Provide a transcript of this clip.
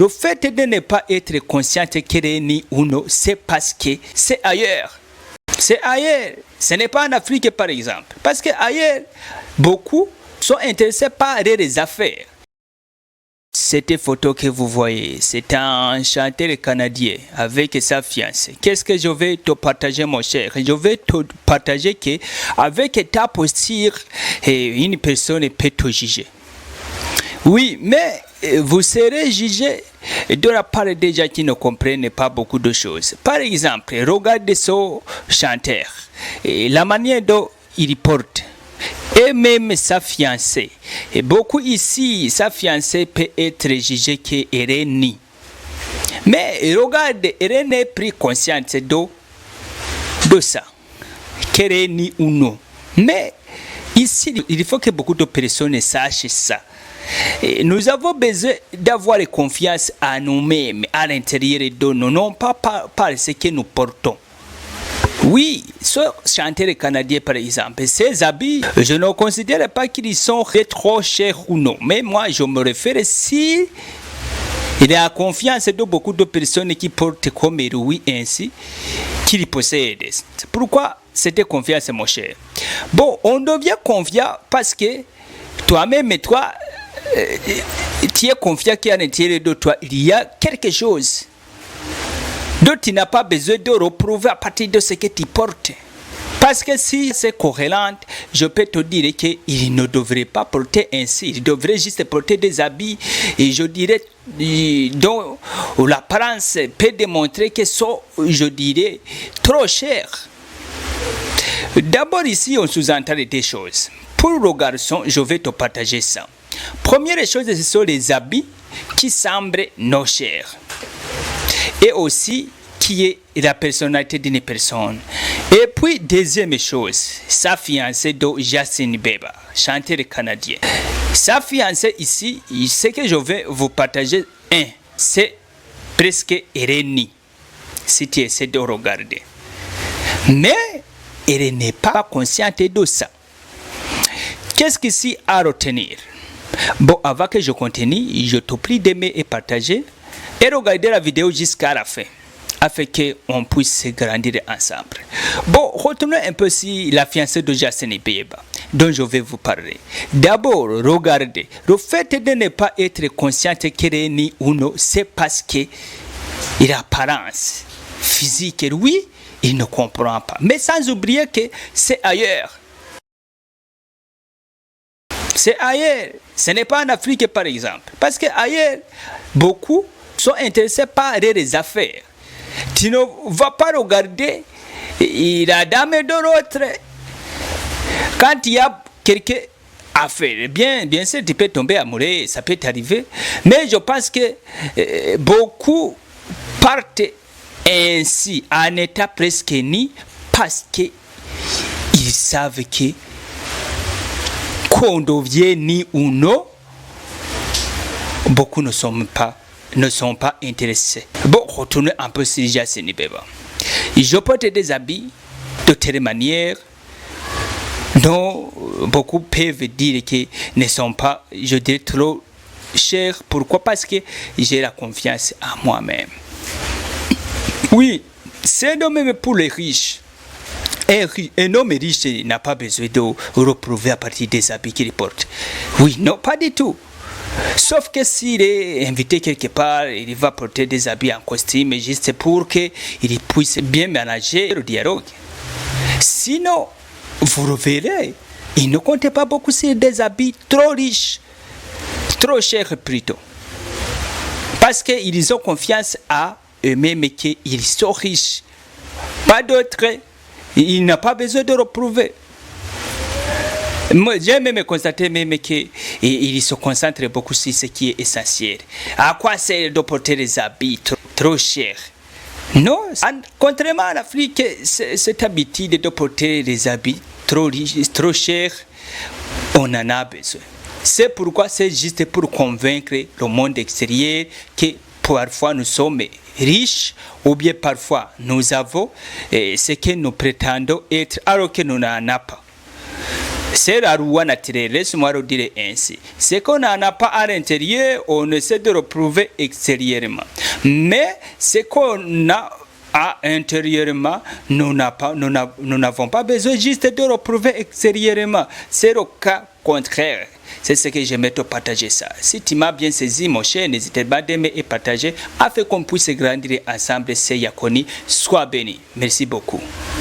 Le fait de ne pas être conscient que ni uno, c'est parce que c'est ailleurs. C'est ailleurs. Ce n'est pas en Afrique, par exemple. Parce qu'ailleurs, beaucoup sont intéressés par les affaires. Cette photo que vous voyez, c'est un chanteur canadien avec sa fiancée. Qu'est-ce que je vais te partager, mon cher? Je vais te partager que avec ta posture, une personne peut te juger. Oui, mais vous serez jugé de la part des gens qui ne comprennent pas beaucoup de choses. Par exemple, regardez ce chanteur, la manière dont il porte. Et même sa fiancée. Et beaucoup ici, sa fiancée peut être jugée qu'elle est née. Mais regarde, elle n'est plus consciente de ça. Qu'elle est née ou non. Mais ici, il faut que beaucoup de personnes sachent ça. Et nous avons besoin d'avoir confiance à nous-mêmes, à l'intérieur de nous, non pas par ce que nous portons. Oui, ce chanteur canadien par exemple, ses habits, je ne considère pas qu'ils sont trop chers ou non. Mais moi, je me réfère si il a confiance de beaucoup de personnes qui portent comme lui ainsi, qu'il possède. Pourquoi cette confiance, mon cher? Bon, on devient confiant parce que toi-même, toi, tu es confiant qu'à l'intérieur de toi, il y a quelque chose. Donc tu n'as pas besoin de reprouver à partir de ce que tu portes. Parce que si c'est corrélante, je peux te dire qu'il ne devrait pas porter ainsi. Il devrait juste porter des habits. Et je dirais, dont l'apparence peut démontrer que sont, je dirais, trop cher. D'abord ici, on sous-entend des choses. Pour le garçon, je vais te partager ça. Première chose, ce sont les habits qui semblent non chers. Et aussi qui est la personnalité d'une personne. Et puis, deuxième chose, sa fiancée de Justin Bieber, chanteur canadien. Sa fiancée ici, ce que je vais vous partager, c'est presque Irene, si tu essaies de regarder. Mais elle n'est pas consciente de ça. Qu'est-ce qu'ici à retenir? Bon, avant que je continue, je te prie d'aimer et partager. Et regardez la vidéo jusqu'à la fin, afin qu'on puisse grandir ensemble. Bon, retenons un peu si la fiancée de Justin Bieber, dont je vais vous parler. D'abord, regardez, le fait de ne pas être consciente qu'elle est ni ou non, c'est parce que l'apparence physique, oui, il ne comprend pas. Mais sans oublier que c'est ailleurs. C'est ailleurs. Ce n'est pas en Afrique, par exemple. Parce qu'ailleurs, beaucoup sont intéressés par les affaires. Tu ne vas pas regarder la dame de l'autre. Quand il y a quelques affaires, bien sûr, tu peux tomber amoureux, ça peut t'arriver. Mais je pense que beaucoup partent ainsi, en état presque ni, parce qu'ils savent que qu'on devient ni ou non, beaucoup ne sont pas intéressés. Bon, retournez un peu sur Justin Bieber. Je porte des habits de telle manière dont beaucoup peuvent dire qu'ils ne sont pas, je dirais, trop chers. Pourquoi? Parce que j'ai la confiance en moi-même. Oui, c'est de même pour les riches. Un homme riche n'a pas besoin de reprouver à partir des habits qu'il porte. Oui, non, pas du tout. Sauf que s'il est invité quelque part, il va porter des habits en costume juste pour qu'il puisse bien manager le dialogue. Sinon, vous le verrez, il ne compte pas beaucoup sur des habits trop riches, trop chers plutôt. Parce qu'ils ont confiance à eux-mêmes qu'ils sont riches. Pas d'autres, il n'a pas besoin de reprouver. Moi, j'ai même constaté même qu'il se concentre beaucoup sur ce qui est essentiel. À quoi sert de porter des habits trop chers? Non, contrairement à l'Afrique, cette habitude de porter des habits trop chers, on en a besoin. C'est pourquoi c'est juste pour convaincre le monde extérieur que parfois nous sommes riches ou bien parfois nous avons ce que nous prétendons être alors que nous n'en avons pas. C'est la loi naturelle, laisse-moi le dire ainsi. Ce qu'on n'en a pas à l'intérieur, on essaie de le prouver extérieurement. Mais ce qu'on a intérieurement, nous n'avons pas besoin juste de le prouver extérieurement. C'est le cas contraire. C'est ce que j'aimerais te partager ça. Si tu m'as bien saisi, mon cher, n'hésitez pas d'aimer et partager afin qu'on puisse grandir ensemble. C'est Yakoni. Sois béni. Merci beaucoup.